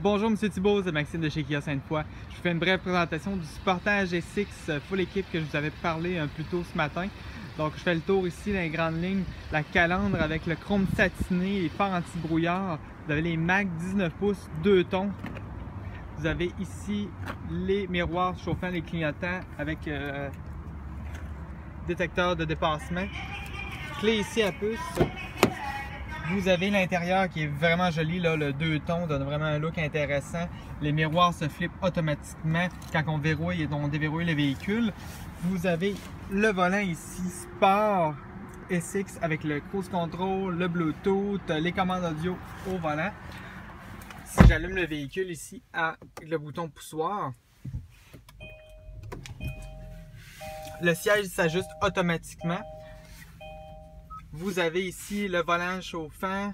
Bonjour M. Thibault, c'est Maxime de chez Kia Sainte-Foy. Je vous fais une brève présentation du Sportage SX Full Équipe que je vous avais parlé un plus tôt ce matin. Donc je fais le tour ici dans les grandes lignes, la calandre avec le chrome satiné, les phares anti-brouillard. Vous avez les Mac 19 pouces 2 tons. Vous avez ici les miroirs chauffants, les clignotants avec détecteur de dépassement. Clé ici à puce. Vous avez l'intérieur qui est vraiment joli, là, le 2 tons donne vraiment un look intéressant. Les miroirs se flippent automatiquement quand on verrouille et on déverrouille le véhicule. Vous avez le volant ici, Sport SX avec le cruise control, le Bluetooth, les commandes audio au volant. Si j'allume le véhicule ici avec le bouton poussoir, le siège s'ajuste automatiquement. Vous avez ici le volant chauffant,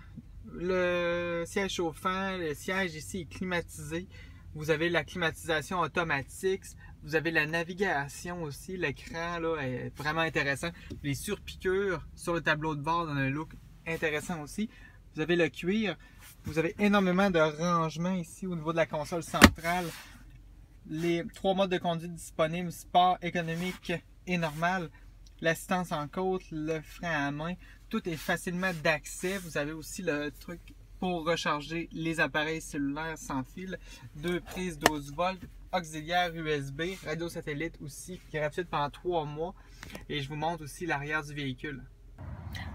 le siège chauffant, le siège ici est climatisé. Vous avez la climatisation automatique, vous avez la navigation aussi, l'écran là est vraiment intéressant. Les surpiqûres sur le tableau de bord donnent un look intéressant aussi. Vous avez le cuir, vous avez énormément de rangements ici au niveau de la console centrale. Les 3 modes de conduite disponibles, sport, économique et normal. L'assistance en côte, le frein à main, tout est facilement d'accès. Vous avez aussi le truc pour recharger les appareils cellulaires sans fil, 2 prises 12 volts, auxiliaire USB, radio satellite aussi, gratuite pendant 3 mois. Et je vous montre aussi l'arrière du véhicule.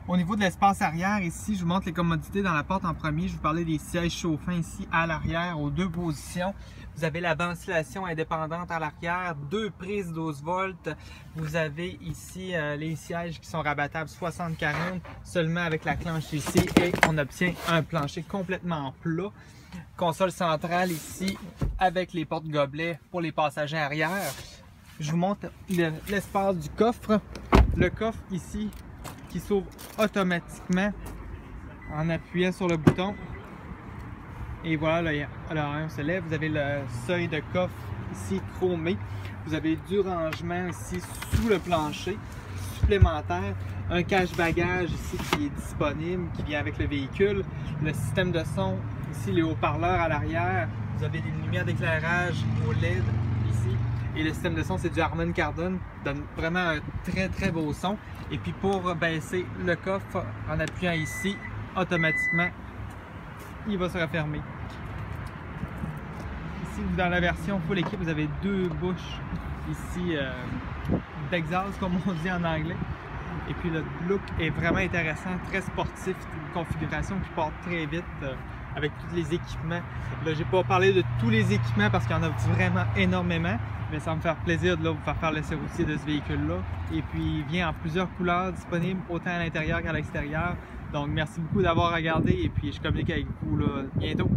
Au niveau de l'espace arrière, ici, je vous montre les commodités dans la porte en premier. Je vous parlais des sièges chauffants ici à l'arrière, aux 2 positions. Vous avez la ventilation indépendante à l'arrière, 2 prises 12 volts. Vous avez ici les sièges qui sont rabattables 60-40 seulement avec la clenche ici et on obtient un plancher complètement plat. Console centrale ici avec les portes gobelets pour les passagers arrière. Je vous montre l'espace du coffre. Le coffre ici qui s'ouvre automatiquement en appuyant sur le bouton. Et voilà, alors on se lève. Vous avez le seuil de coffre ici chromé. Vous avez du rangement ici sous le plancher supplémentaire. Un cache-bagages ici qui est disponible, qui vient avec le véhicule. Le système de son, ici les haut-parleurs à l'arrière. Vous avez des lumières d'éclairage au LED ici. Et le système de son, c'est du Harman Kardon, donne vraiment un très beau son. Et puis pour baisser le coffre en appuyant ici, automatiquement, il va se refermer. Ici, dans la version Full Équipe, vous avez 2 bouches ici d'exhaust, comme on dit en anglais. Et puis le look est vraiment intéressant, très sportif, une configuration qui part très vite avec tous les équipements. Là, j'ai pas parlé de tous les équipements parce qu'il y en a vraiment énormément, mais ça va me faire plaisir de vous faire l'essai routier de ce véhicule-là. Et puis, il vient en plusieurs couleurs disponibles, autant à l'intérieur qu'à l'extérieur. Donc, merci beaucoup d'avoir regardé et puis je communique avec vous là, bientôt.